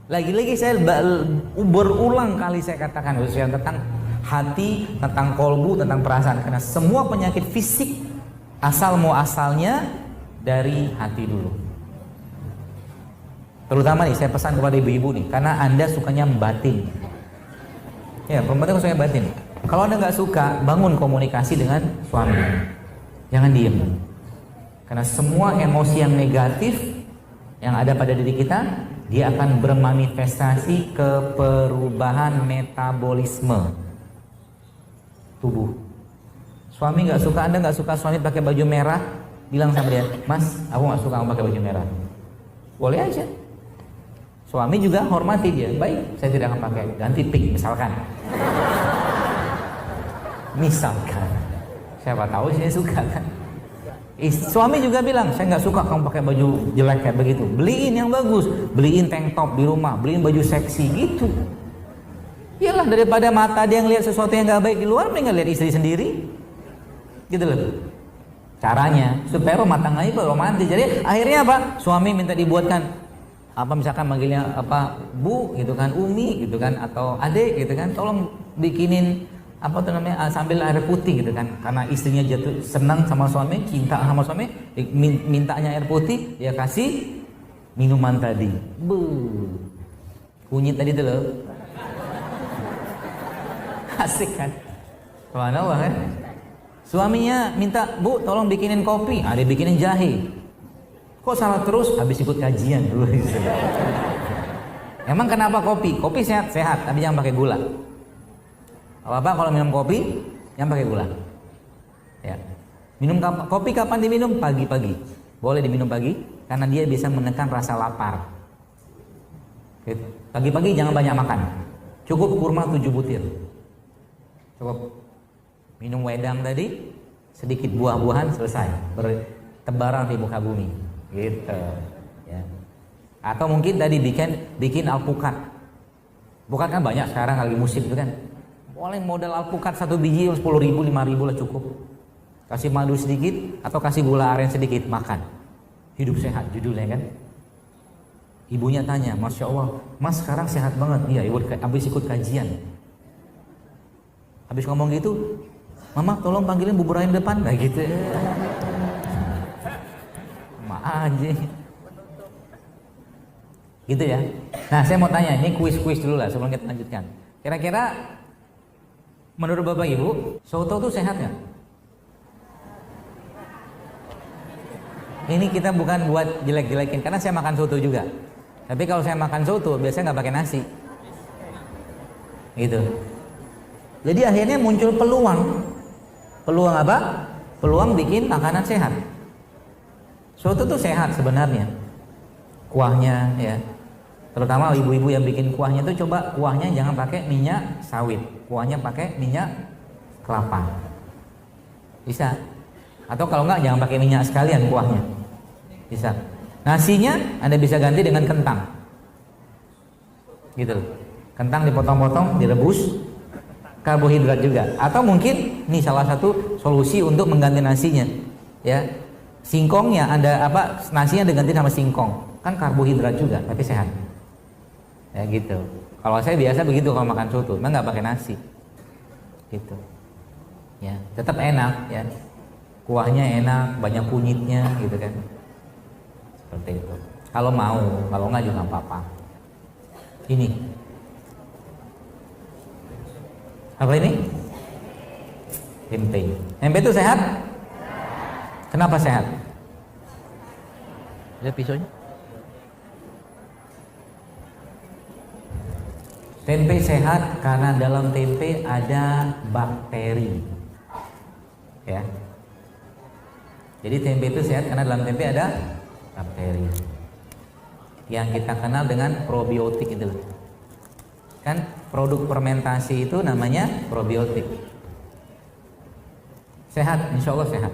Lagi-lagi saya berulang kali saya katakan khususnya tentang hati, tentang kolbu, tentang perasaan. Karena semua penyakit fisik asal muasalnya dari hati dulu. Terutama nih saya pesan kepada ibu-ibu nih, karena Anda sukanya batin. Ya, perempuan itu sukanya batin. Kalau Anda nggak suka, bangun komunikasi dengan suami. Jangan diem. Karena semua emosi yang negatif yang ada pada diri kita, dia akan bermanifestasi ke perubahan metabolisme tubuh. Suami nggak suka, Anda nggak suka suami pakai baju merah, bilang sama dia, Mas, aku nggak suka kamu pakai baju merah. Boleh aja. Suami juga hormati dia. Baik, saya tidak akan pakai, ganti pink misalkan. Misalkan, siapa tahu saya suka kan. Suami juga bilang, saya nggak suka kamu pakai baju jelek kayak begitu. Beliin yang bagus, beliin tank top di rumah, beliin baju seksi gitu. Iyalah, daripada mata dia ngelihat sesuatu yang nggak baik di luar, mending lihat istri sendiri. Gitu loh. Caranya supaya rumah tangga itu romantis. Jadi akhirnya apa? Suami minta dibuatkan apa, misalkan manggilnya apa, Bu gitu kan, Umi gitu kan, atau Adek gitu kan, tolong bikinin apa tuh namanya, sambil air putih gitu kan, karena istrinya jatuh senang sama suami, cinta sama suami, mintanya air putih, dia kasih minuman tadi. Kunyit tadi tuh loh. Asik kan? Subhanallah kan? Suaminya minta, Bu tolong bikinin kopi, dia bikinin jahe. Kok salah terus? Habis ikut kajian dulu. Emang kenapa kopi? Kopi sehat, tapi jangan pakai gula. Bapak kalau minum kopi yang pakai gula. Ya. Minum kopi kapan diminum? Pagi-pagi. Boleh diminum pagi karena dia bisa menekan rasa lapar. Pagi-pagi jangan banyak makan. Cukup kurma 7 butir. Cukup. Minum wedang tadi, sedikit buah-buahan, selesai. Bertebaran di muka bumi. Gitu. Ya. Atau mungkin tadi bikin alpukat. Bukan kan banyak sekarang lagi musim itu kan. Boleh modal alpukat 1 biji 10.000, 5.000 lah cukup. Kasih madu sedikit atau kasih gula aren sedikit, makan. Hidup sehat judulnya kan. Ibunya tanya, Masya Allah, Mas sekarang sehat banget. Iya, ibu habis ikut kajian. Habis ngomong gitu, Mama tolong panggilin bubur ayam depan. Nah gitu. Aja. Gitu ya. Nah saya mau tanya, ini kuis-kuis dulu lah sebelum kita lanjutkan. Kira-kira menurut Bapak Ibu, soto itu sehat nggak? Ini kita bukan buat jelek-jelekin, karena saya makan soto juga. Tapi kalau saya makan soto, biasanya nggak pakai nasi. Gitu. Jadi akhirnya muncul peluang. Peluang apa? Peluang bikin makanan sehat. Soto itu sehat sebenarnya. Kuahnya ya. Terutama ibu-ibu yang bikin kuahnya itu, coba kuahnya jangan pakai minyak sawit. Kuahnya pakai minyak kelapa. Bisa. Atau kalau enggak jangan pakai minyak sekalian kuahnya. Bisa. Nasinya Anda bisa ganti dengan kentang. Gitu. Kentang dipotong-potong, direbus. Karbohidrat juga. Atau mungkin ini salah satu solusi untuk mengganti nasinya. Ya. Singkongnya Anda nasinya diganti sama singkong. Kan karbohidrat juga, tapi sehat. Ya gitu. Kalau saya biasa begitu kalau makan soto, memang nggak pakai nasi. Gitu. Ya, tetap enak ya. Kuahnya enak, banyak kunyitnya gitu kan. Seperti itu. Kalau mau, kalau nggak juga apa-apa. Ini. Apa ini? Tempe. Tempe itu sehat? Kenapa sehat? Lihat pisaunya. Tempe sehat karena dalam tempe ada bakteri. Ya. Jadi tempe itu sehat karena dalam tempe ada bakteri. Yang kita kenal dengan probiotik itu. Kan produk fermentasi itu namanya probiotik. Sehat, insya Allah sehat.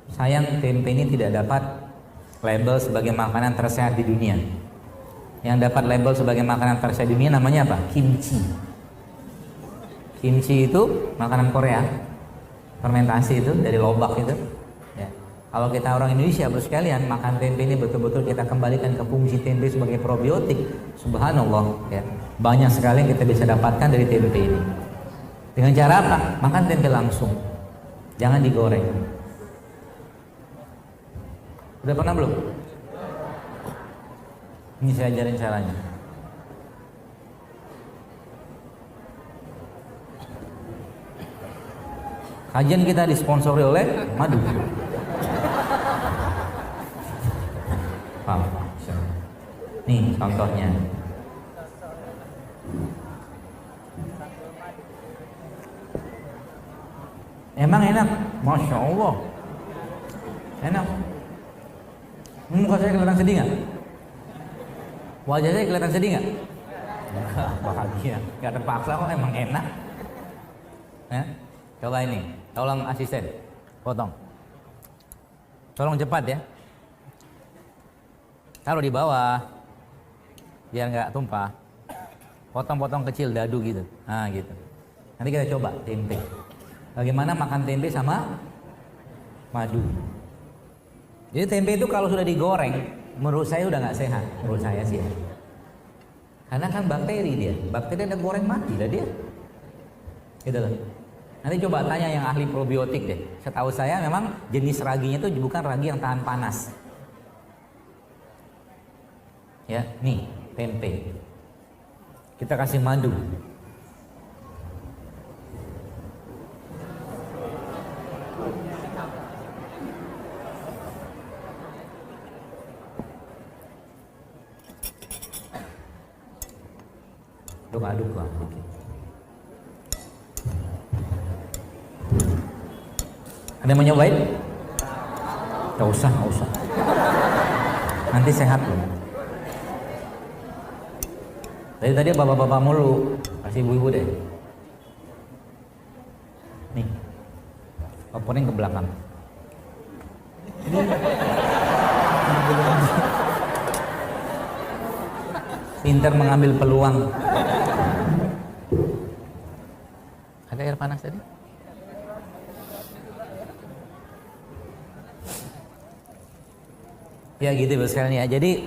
Sayang tempe ini tidak dapat label sebagai makanan tersehat di dunia. Yang dapat label sebagai makanan tersehat di dunia namanya apa? Kimchi. Kimchi itu makanan Korea, fermentasi itu dari lobak itu. Ya. Kalau kita orang Indonesia bro sekalian, makan tempe ini betul-betul kita kembalikan ke fungsi tempe sebagai probiotik. Subhanallah ya. Banyak sekali yang kita bisa dapatkan dari tempe ini. Dengan cara apa? Makan tempe langsung. Jangan digoreng. Udah pernah belum? Ini saya ajarin caranya. Kajian kita disponsori oleh madu. Nih contohnya. Emang enak, masya Allah, enak. Muka saya kelihatan sedih nggak? Wajah saya kelihatan sedih nggak? Bahagia, nggak terpaksa kok, emang enak. Ya? Coba ini, tolong asisten, potong. Tolong cepat ya. Taruh di bawah, biar nggak tumpah. Potong-potong kecil dadu gitu. Nah gitu. Nanti kita coba tempe. Bagaimana makan tempe sama madu. Jadi tempe itu kalau sudah digoreng, menurut saya udah nggak sehat. Menurut saya sih. Karena kan bakteri dia. Bakteri ada goreng mati lah dia. Gitu loh. Nanti coba tanya yang ahli probiotik deh. Setahu saya memang jenis raginya itu bukan ragi yang tahan panas. Ya, nih tempe. Kita kasih madu. Aduk lah. Ada yang mau nyobain? Gak usah. Nanti sehat loh. Tadi bapak-bapak mulu, kasih ibu-ibu deh. Nih, opening ke belakang. Pintar mengambil peluang. Ada air panas tadi? Ya gitu sekalian ya. Jadi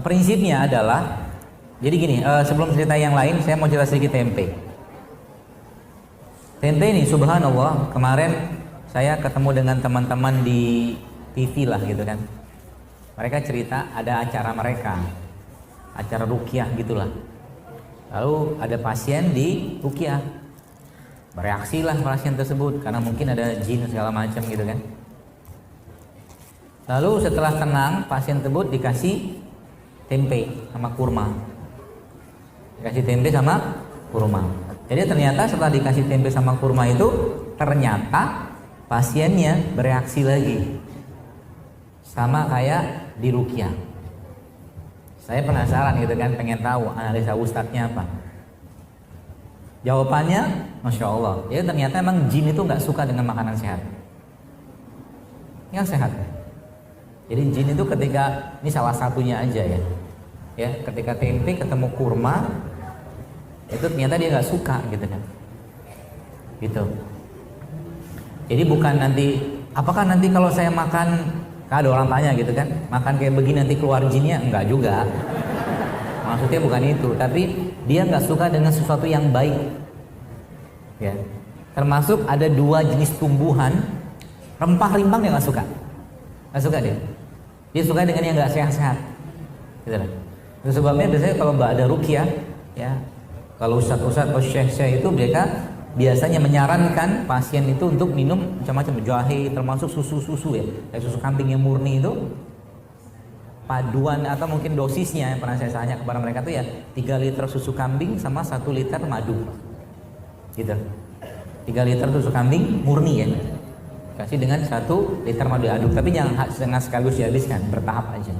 prinsipnya adalah, jadi gini, sebelum cerita yang lain saya mau cerita sedikit tempe. Tempe ini subhanallah, kemarin saya ketemu dengan teman-teman di TV lah gitu kan. Mereka cerita ada acara mereka, acara ruqyah gitulah. Lalu ada pasien di ruqyah, bereaksilah pasien tersebut karena mungkin ada jin segala macam gitu kan. Lalu setelah tenang, pasien tersebut dikasih tempe sama kurma. Dikasih tempe sama kurma. Jadi ternyata setelah dikasih tempe sama kurma itu, ternyata pasiennya bereaksi lagi. Sama kayak di ruqyah. Saya penasaran gitu kan, pengen tahu analisa ustadznya apa. Jawabannya, Masya Allah, ya ternyata emang jin itu nggak suka dengan makanan sehat. Yang sehat. Jadi jin itu ketika, ini salah satunya aja ya, ketika tempe ketemu kurma, itu ternyata dia nggak suka gitu kan. Gitu. Jadi bukan nanti, apakah nanti kalau saya makan, ada orang tanya gitu kan, makan kayak begini nanti keluar jinnya? Enggak juga. Maksudnya bukan itu, tapi dia nggak suka dengan sesuatu yang baik. Ya. Termasuk ada 2 jenis tumbuhan, rempah-rimbang dia nggak suka. Nggak suka dia. Dia suka dengan yang nggak sehat-sehat. Gitu lah. Itu sebabnya biasanya kalau ada ruqyah, ya, kalau ustadz-ustadz atau syekh-syekh itu mereka biasanya menyarankan pasien itu untuk minum macam-macam jahe, termasuk susu-susu ya, kayak susu kambing yang murni itu, paduan atau mungkin dosisnya yang pernah saya tanya kepada mereka tuh ya 3 liter susu kambing sama 1 liter madu, gitu. 3 liter susu kambing murni ya, kasih dengan 1 liter madu aduk, tapi jangan setengah sekaligus dihabiskan, bertahap aja.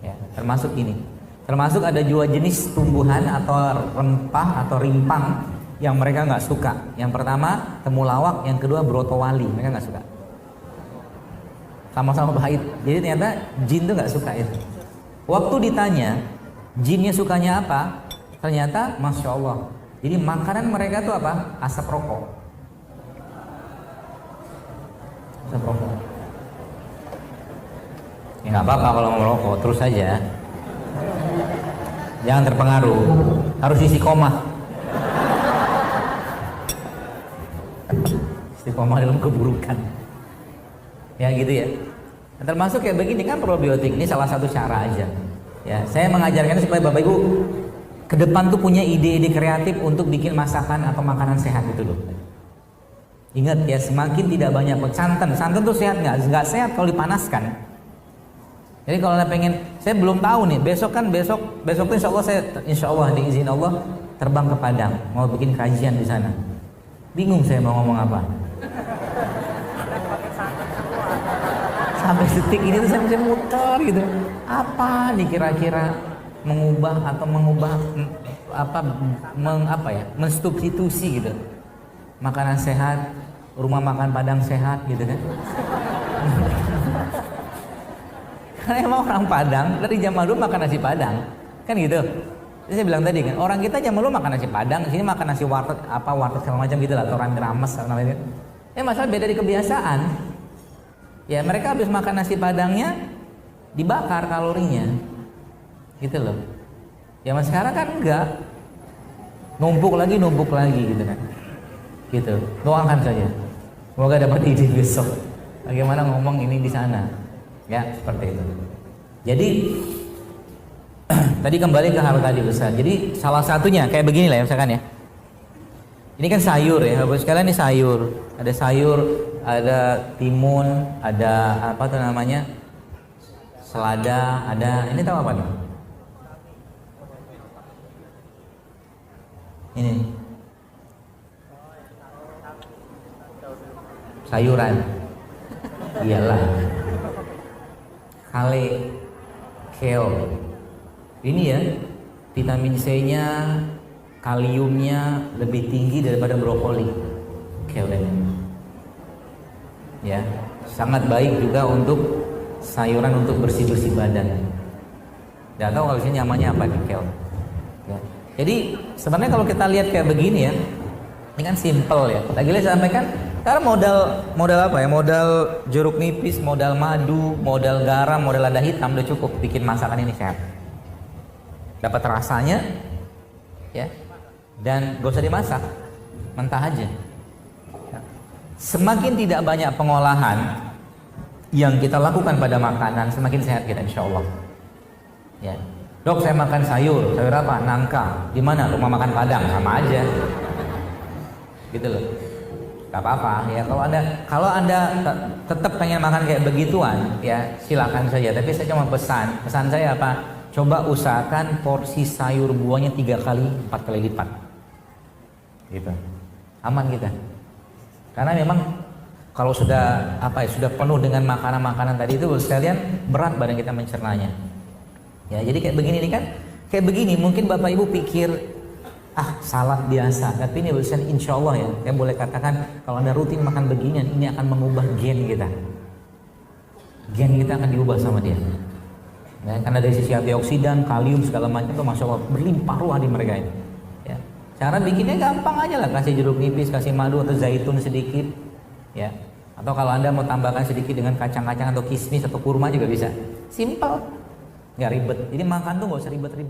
Ya, termasuk ini, termasuk ada 2 jenis tumbuhan atau rempah atau rimpang yang mereka nggak suka. Yang pertama temulawak, yang kedua brotowali, mereka nggak suka. Sama-sama pahit. Jadi ternyata jin tuh nggak suka itu. Waktu ditanya jinnya sukanya apa, ternyata Masya Allah. Jadi makanan mereka tuh apa? Asap rokok. Asap rokok. Ya nggak apa-apa kalau mau merokok, terus saja. Jangan terpengaruh. Harus istiqomah. Istiqomah dalam keburukan. Ya gitu ya. Termasuk kayak begini kan probiotik ini salah satu cara aja. Ya, saya mengajarkan supaya Bapak Ibu ke depan tuh punya ide-ide kreatif untuk bikin masakan atau makanan sehat gitu loh. Ingat ya, semakin tidak banyak santan tuh sehat nggak sehat kalau dipanaskan. Jadi kalau Anda pengen, saya belum tahu nih, besok tuh insya Allah diizin Allah terbang ke Padang, mau bikin kajian di sana. Bingung saya mau ngomong apa. Sampai detik ini tuh saya masih muter gitu. Apa nih kira-kira mensubstitusi gitu. Makanan sehat, rumah makan Padang sehat gitu kan. Karena emang orang Padang dari zaman dulu makan nasi Padang kan gitu. Jadi saya bilang tadi kan, orang kita zaman dulu makan nasi Padang, sini makan nasi warteg segala macam gitu lah, atau orang rames namanya. Masalah beda di kebiasaan. Ya mereka habis makan nasi Padangnya dibakar kalorinya, gitu loh. Zaman sekarang kan enggak, numpuk lagi gitu kan. Gitu. Doakan saja. Semoga dapat ide besok. Bagaimana ngomong ini di sana. Ya, seperti itu. Jadi tadi kembali ke hal tadi besar. Jadi salah satunya kayak begini lah ya misalkan ya. Ini kan sayur ya, Bapak sekalian ini sayur. Ada sayur, ada timun, ada apa tuh namanya? Selada, ada ini tahu apa nih? Ini sayuran. Iyalah. Kale, kale. Ini ya, vitamin C-nya, kaliumnya lebih tinggi daripada brokoli. Kale. Ya, sangat baik juga untuk sayuran untuk bersih-bersih badan. Tidak tahu kalau sini namanya apa nih kale. Ya. Jadi sebenarnya kalau kita lihat kayak begini ya, ini kan simple ya. Lagi saya sampaikan, karena modal apa ya? Modal jeruk nipis, modal madu, modal garam, modal lada hitam udah cukup bikin masakan ini sehat. Dapat rasanya, ya, dan gak usah dimasak, mentah aja. Semakin tidak banyak pengolahan yang kita lakukan pada makanan, semakin sehat kita insya Allah. Ya. Dok, saya makan sayur apa? Nangka. Di mana? Rumah makan Padang, sama aja. Gitu loh. Gak apa-apa ya, kalau anda tetap pengen makan kayak begituan ya silakan saja, tapi saya cuma pesan saya apa, coba usahakan porsi sayur buahnya 3 kali 4 kali lipat gitu, aman kita. Karena memang kalau sudah sudah penuh dengan makanan-makanan tadi itu sekalian berat badan kita mencernanya ya. Jadi kayak begini nih kan, kayak begini mungkin Bapak Ibu pikir salad biasa, tapi ini berusaha insya Allah ya, saya boleh katakan kalau anda rutin makan beginian, ini akan mengubah gen kita akan diubah sama dia ya, karena dari sisi antioksidan, kalium segala macam itu masya Allah berlimpah ruah di mereka ini ya. Cara bikinnya gampang aja lah, kasih jeruk nipis, kasih madu atau zaitun sedikit ya, atau kalau anda mau tambahkan sedikit dengan kacang-kacang atau kismis atau kurma juga bisa, simple, nggak ribet. Jadi makan tuh nggak usah ribet-ribet.